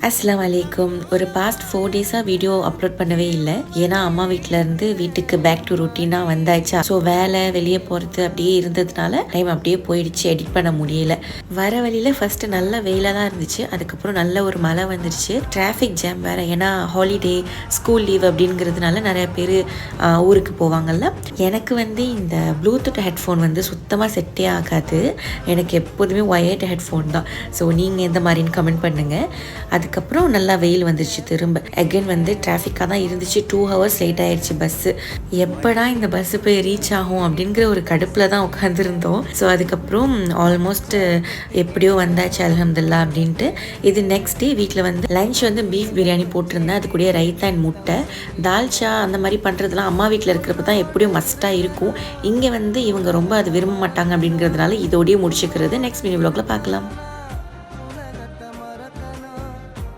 அஸ்ஸலாமு அலைக்கும். ஒரு பாஸ்ட் 4 டேஸாக வீடியோ அப்லோட் பண்ணவே இல்லை. ஏன்னா அம்மா வீட்டிலேருந்து வீட்டுக்கு பேக் டு ரொட்டீனாக வந்தாச்சா. ஸோ வேலை வெளியே போகிறது அப்படியே இருந்ததுனால டைம் அப்படியே போயிடுச்சு, எடிட் பண்ண முடியல. வர வழியில் ஃபஸ்ட்டு நல்ல வெயிலாக தான் இருந்துச்சு. அதுக்கப்புறம் நல்ல ஒரு மழை வந்துடுச்சு. டிராஃபிக் ஜாம் வேறு. ஏன்னா ஹாலிடே, ஸ்கூல் லீவ் அப்படிங்கிறதுனால நிறைய பேர் ஊருக்கு போவாங்கல்ல. எனக்கு இந்த ப்ளூடூத் ஹெட்ஃபோன் சுத்தமாக செட்டே ஆகாது. எனக்கு எப்போதுமே ஒயர்ட் ஹெட்ஃபோன் தான். ஸோ நீங்கள் எந்த மாதிரின்னு கமெண்ட் பண்ணுங்கள். அதுக்கப்புறம் நல்லா வெயில் வந்துருச்சு. திரும்ப அகைன் டிராஃபிக்காக தான் இருந்துச்சு. 2 ஹவர்ஸ் லேட் ஆயிடுச்சு பஸ்ஸு. எப்படா இந்த பஸ்ஸு போய் ரீச் ஆகும் அப்படிங்கிற ஒரு கடுப்பில் தான் உட்காந்துருந்தோம். ஸோ அதுக்கப்புறம் ஆல்மோஸ்ட் எப்படியோ வந்தாச்சு அல்ஹம்துலில்லாஹ் அப்படின்ட்டு. இது நெக்ஸ்ட் டே வீட்டில் லஞ்ச் பீஃப் பிரியாணி போட்டிருந்தேன். அது கூட ரைத்தா அண்ட் முட்டை, தால்ச்சா அந்த மாதிரி பண்ணுறதுலாம் அம்மா வீட்டில் இருக்கிறப்ப தான் எப்படியும் மஸ்ட்டாக இருக்கும். இங்கே இவங்க ரொம்ப அது விரும்ப மாட்டாங்க அப்படிங்கிறதுனால இதோடய முடிச்சுக்கிறது. நெக்ஸ்ட் மினி வ்ளாகில் பார்க்கலாம்.